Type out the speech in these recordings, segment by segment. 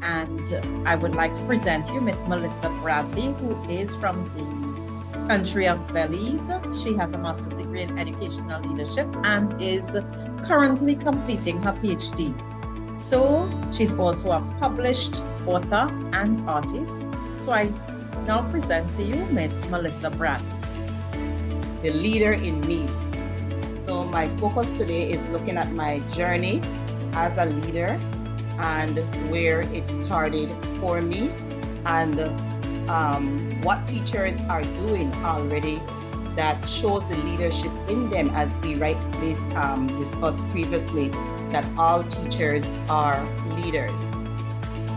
And I would like to present you Miss Melissa Bradley, who is from the country of Belize. She has a master's degree in educational leadership and is currently completing her PhD. So she's also a published author and artist. So I now present to you Miss Melissa Bradley. The leader in me. So my focus today is looking at my journey as a leader and where it started for me, and what teachers are doing already that shows the leadership in them, as we rightly discussed previously, that all teachers are leaders.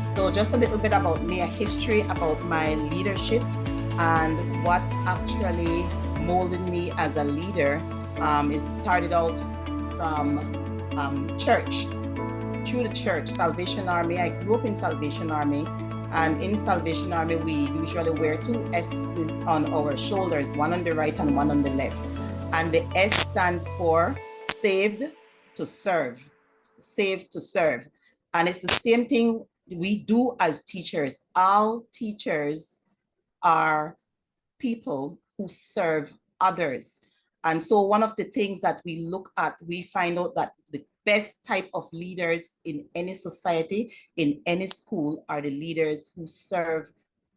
So just a little bit about me, a history about my leadership and what actually molded me as a leader. It started out from church, through the church, Salvation Army. I grew up in Salvation Army, and in Salvation Army, we usually wear two S's on our shoulders, one on the right and one on the left. And the S stands for saved to serve, saved to serve. And it's the same thing we do as teachers. All teachers are people who serve others. And so one of the things that we look at, we find out that the best type of leaders in any society, in any school, are the leaders who serve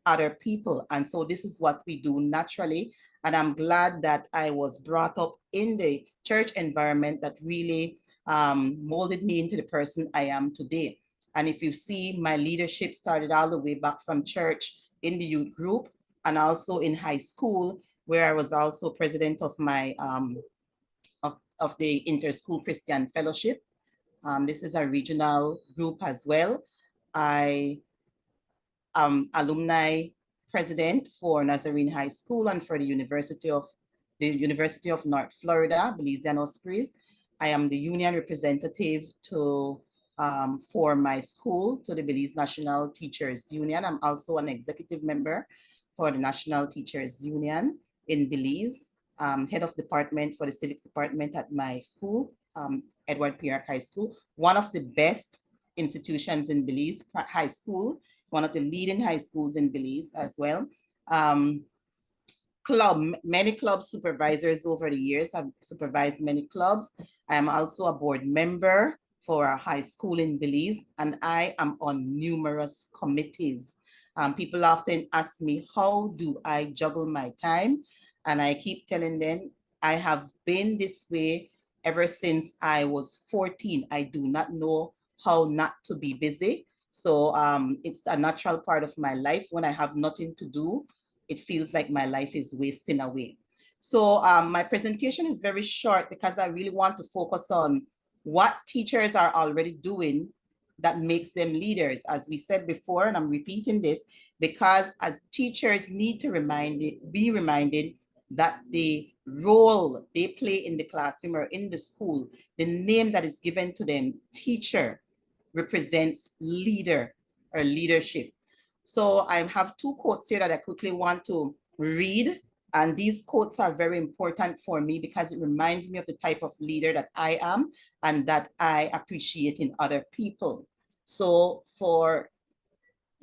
other people. And so this is what we do naturally. And I'm glad that I was brought up in the church environment that really molded me into the person I am today. And if you see, my leadership started all the way back from church in the youth group, and also in high school, where I was also president of my of the Interschool Christian Fellowship. This is a regional group as well. I am alumni president for Nazarene High School and for the University of North Florida, Belizean Ospreys. I am the union representative to for my school, to the Belize National Teachers Union. I'm also an executive member for the National Teachers Union in Belize, head of department for the civics department at my school, Edward Pierre High School, one of the best institutions in Belize, high school, one of the leading high schools in Belize as well. Many club supervisors over the years. I've supervised many clubs. I am also a board member for a high school in Belize, and I am on numerous committees. People often ask me, how do I juggle my time? And I keep telling them, I have been this way ever since I was 14. I do not know how not to be busy. So it's a natural part of my life. When I have nothing to do, it feels like my life is wasting away. So my presentation is very short because I really want to focus on what teachers are already doing that makes them leaders. As we said before, and I'm repeating this, because as teachers need to be reminded that the role they play in the classroom or in the school, the name that is given to them, teacher, represents leader or leadership. So I have two quotes here that I quickly want to read. And these quotes are very important for me because it reminds me of the type of leader that I am and that I appreciate in other people. So let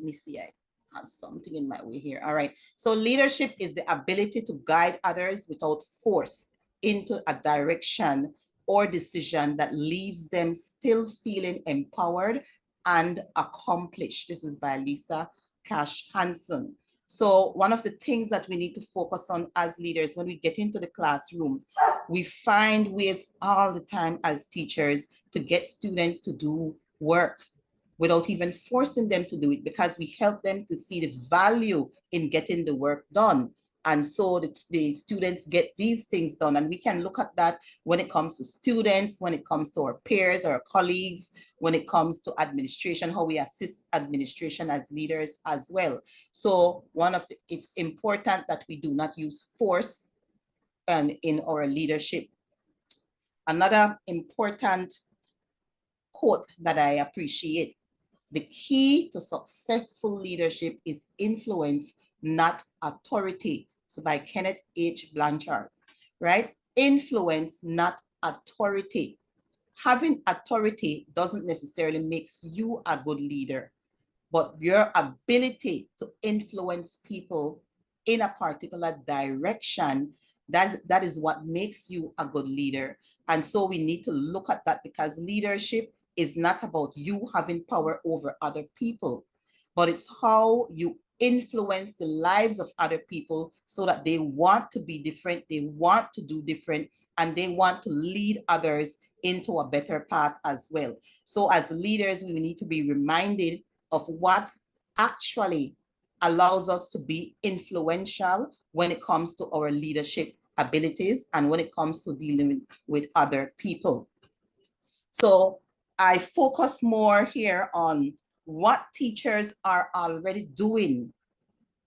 me see, I have something in my way here. All right. So leadership is the ability to guide others without force into a direction or decision that leaves them still feeling empowered and accomplished. This is by Lisa Cash Hansen. So one of the things that we need to focus on as leaders when we get into the classroom, we find ways all the time as teachers to get students to do work without even forcing them to do it, because we help them to see the value in getting the work done. And so the students get these things done. And we can look at that when it comes to students, when it comes to our peers, our colleagues, when it comes to administration, how we assist administration as leaders as well. So it's important that we do not use force in our leadership. Another important quote that I appreciate: the key to successful leadership is influence, not authority. So by Kenneth H. Blanchard, right? Influence, not authority. Having authority doesn't necessarily make you a good leader. but your ability to influence people in a particular direction, that is what makes you a good leader. And so we need to look at that, because leadership is not about you having power over other people, but it's how you influence the lives of other people so that they want to be different, they want to do different, and they want to lead others into a better path as well. So as leaders, we need to be reminded of what actually allows us to be influential when it comes to our leadership abilities and when it comes to dealing with other people. So I focus more here on what teachers are already doing.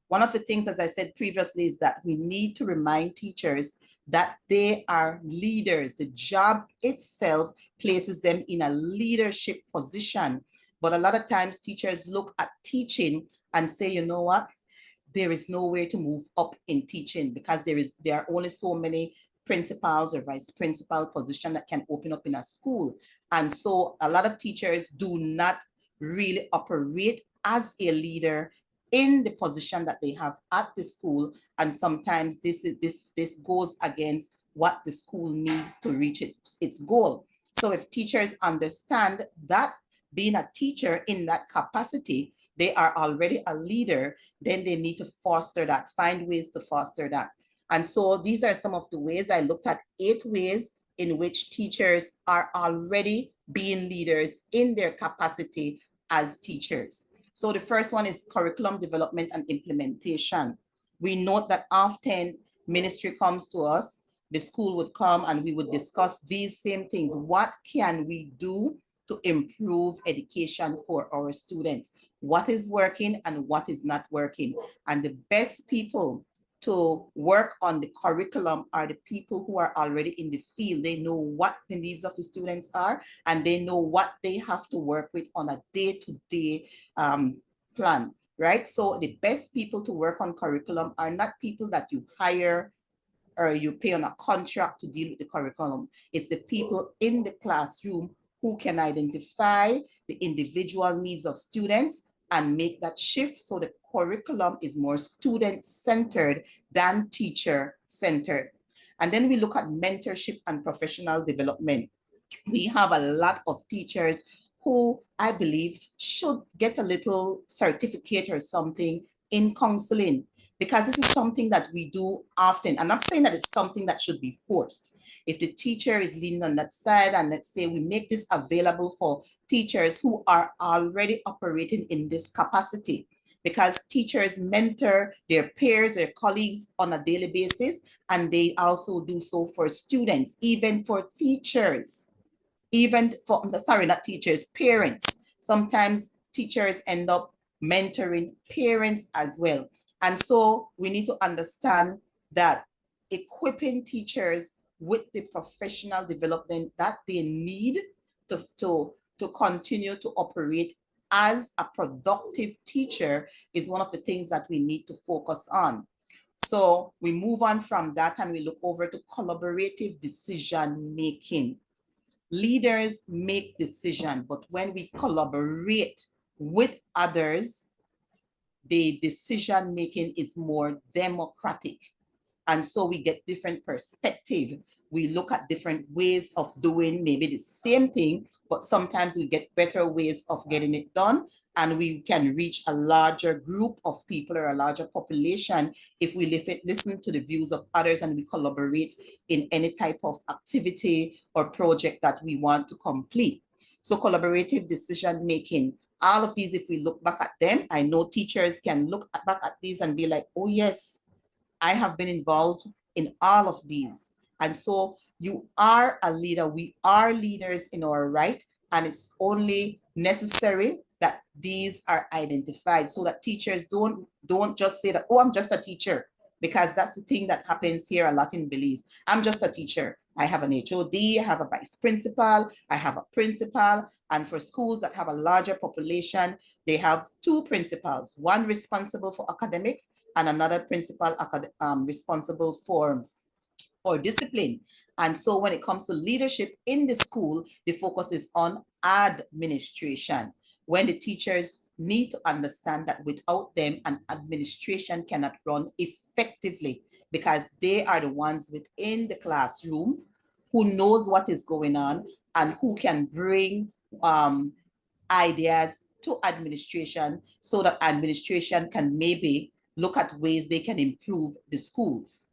One of the things, as I said previously, is that we need to remind teachers that they are leaders. The job itself places them in a leadership position. But a lot of times teachers look at teaching and say, you know what? There is no way to move up in teaching, because there are only so many principals or vice principal position that can open up in a school. And so a lot of teachers do not really operate as a leader in the position that they have at the school. And sometimes this goes against what the school needs to reach its goal. So if teachers understand that being a teacher in that capacity, they are already a leader, then they need to foster that, find ways to foster that. And so these are some of the ways. I looked at 8 ways in which teachers are already being leaders in their capacity as teachers. So the first one is curriculum development and implementation. We note that often ministry comes to us, the school would come and we would discuss these same things. What can we do to improve education for our students? What is working and what is not working? And the best people to work on the curriculum are the people who are already in the field. They know what the needs of the students are, and they know what they have to work with on a day-to-day plan, right? So the best people to work on curriculum are not people that you hire or you pay on a contract to deal with the curriculum. It's the people in the classroom who can identify the individual needs of students and make that shift so the curriculum is more student-centered than teacher-centered. And then we look at mentorship and professional development. We have a lot of teachers who I believe should get a little certificate or something in counseling, because this is something that we do often. I'm not saying that it's something that should be forced. If the teacher is leaning on that side, and let's say we make this available for teachers who are already operating in this capacity, because teachers mentor their peers, their colleagues on a daily basis, and they also do so for students, even for teachers, even for, sorry, not teachers, parents. Sometimes teachers end up mentoring parents as well. And so we need to understand that equipping teachers with the professional development that they need to continue to operate as a productive teacher is one of the things that we need to focus on. So we move on from that and we look over to collaborative decision making. Leaders make decisions, but when we collaborate with others, the decision making is more democratic. And so we get different perspective. We look at different ways of doing maybe the same thing, but sometimes we get better ways of getting it done. And we can reach a larger group of people or a larger population if we listen to the views of others and we collaborate in any type of activity or project that we want to complete. So collaborative decision making, all of these, if we look back at them, I know teachers can look back at these and be like, oh yes, I have been involved in all of these. And so you are a leader. We are leaders in our right. And it's only necessary that these are identified so that teachers don't just say that, oh, I'm just a teacher, because that's the thing that happens here a lot in Belize. I'm just a teacher. I have an HOD, I have a vice principal, I have a principal. And for schools that have a larger population, they have 2 principals, one responsible for academics and another principal responsible for discipline. And so when it comes to leadership in the school, the focus is on administration. When the teachers need to understand that without them, an administration cannot run effectively, because they are the ones within the classroom who knows what is going on and who can bring ideas to administration so that administration can maybe look at ways they can improve the schools.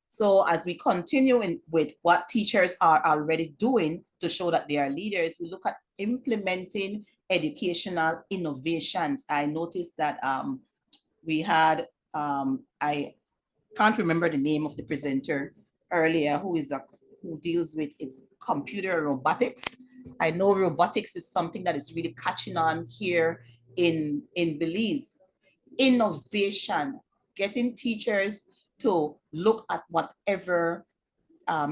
So as we continue with what teachers are already doing to show that they are leaders, we look at implementing educational innovations. I noticed that we had, I can't remember the name of the presenter earlier, who deals with its computer robotics. I know robotics is something that is really catching on here in Belize. Innovation, getting teachers to look at whatever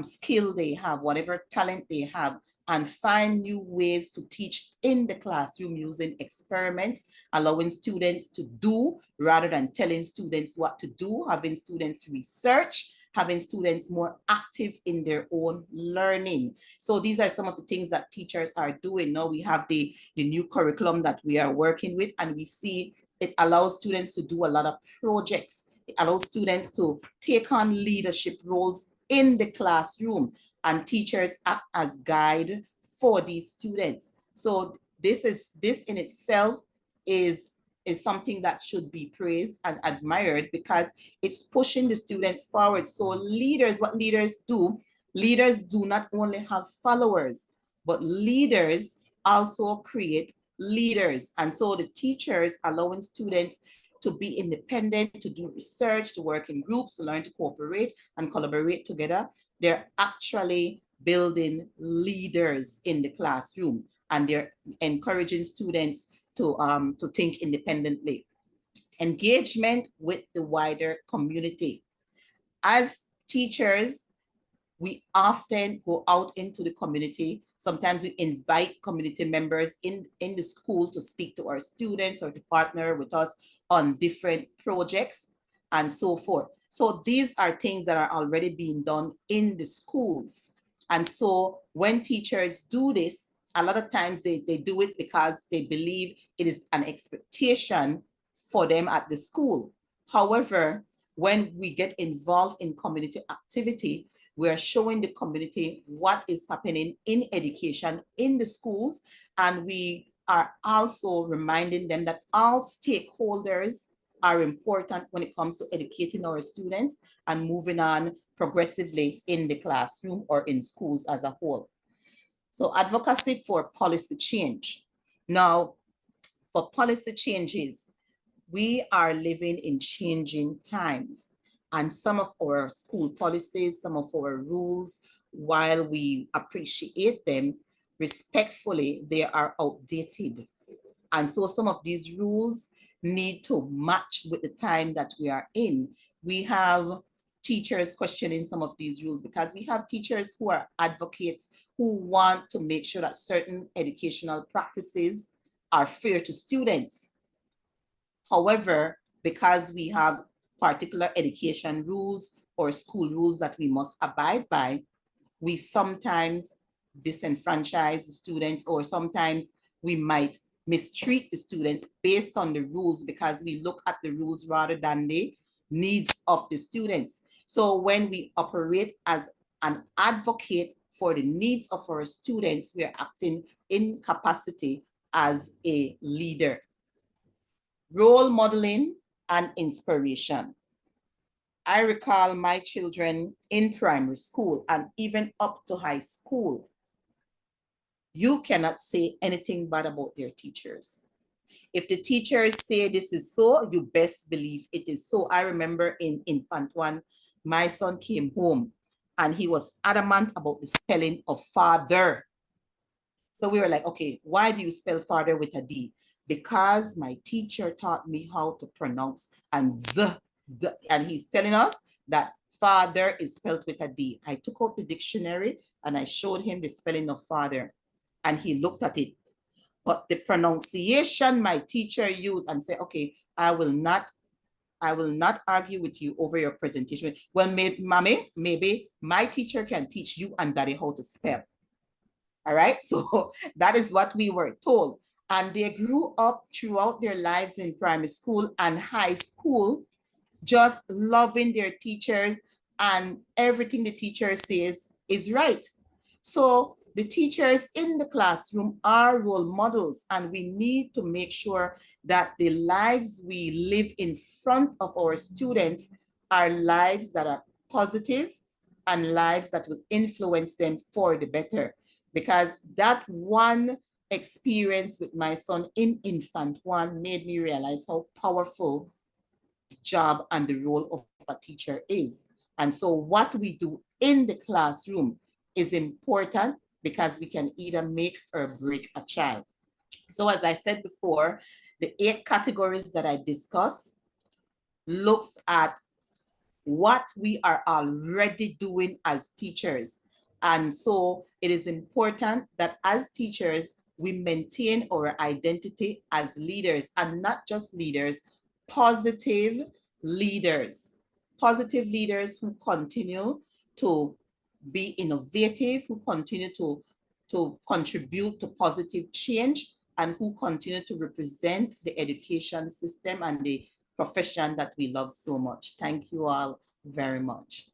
skill they have, whatever talent they have, and find new ways to teach in the classroom using experiments, allowing students to do rather than telling students what to do, having students research, having students more active in their own learning. So these are some of the things that teachers are doing. Now we have the new curriculum that we are working with, and we see it allows students to do a lot of projects. It allows students to take on leadership roles in the classroom, and teachers act as guide for these students. So this in itself is something that should be praised and admired, because it's pushing the students forward. So leaders, what leaders do not only have followers, but leaders also create leaders. And so the teachers allowing students to be independent, to do research, to work in groups, to learn to cooperate and collaborate together, they're actually building leaders in the classroom, and they're encouraging students to think independently. Engagement with the wider community. As teachers, we often go out into the community. Sometimes we invite community members in the school to speak to our students or to partner with us on different projects and so forth. So these are things that are already being done in the schools. And so when teachers do this, a lot of times they do it because they believe it is an expectation for them at the school. However, when we get involved in community activity, we are showing the community what is happening in education in the schools, and we are also reminding them that all stakeholders are important when it comes to educating our students and moving on progressively in the classroom or in schools as a whole. So advocacy for policy change. Now, for policy changes, we are living in changing times, and some of our school policies, some of our rules, while we appreciate them, respectfully, they are outdated. And so some of these rules need to match with the time that we are in. We have teachers questioning some of these rules, because we have teachers who are advocates who want to make sure that certain educational practices are fair to students. However, because we have particular education rules or school rules that we must abide by, we sometimes disenfranchise the students, or sometimes we might mistreat the students based on the rules, because we look at the rules rather than the needs of the students. So when we operate as an advocate for the needs of our students, we are acting in capacity as a leader. Role modeling and inspiration. I recall my children in primary school and even up to high school. You cannot say anything bad about their teachers. If the teachers say this is so, you best believe it is so. I remember in Infant 1, my son came home and he was adamant about the spelling of father. So we were like, okay, why do you spell father with a D? Because my teacher taught me how to pronounce and and he's telling us that father is spelled with a D. I took out the dictionary and I showed him the spelling of father, and he looked at it. But the pronunciation my teacher used, and said, okay, I will not argue with you over your presentation. Well, mommy, maybe my teacher can teach you and daddy how to spell. All right, so that is what we were told. And they grew up throughout their lives in primary school and high school, just loving their teachers, and everything the teacher says is right. So the teachers in the classroom are role models, and we need to make sure that the lives we live in front of our students are lives that are positive and lives that will influence them for the better. Because that one experience with my son in Infant One made me realize how powerful the job and the role of a teacher is. And so what we do in the classroom is important because we can either make or break a child. So as I said before, the 8 categories that I discussed looks at what we are already doing as teachers. And so it is important that as teachers, we maintain our identity as leaders, and not just leaders, positive leaders. Positive leaders who continue to be innovative, who continue to contribute to positive change, and who continue to represent the education system and the profession that we love so much. Thank you all very much.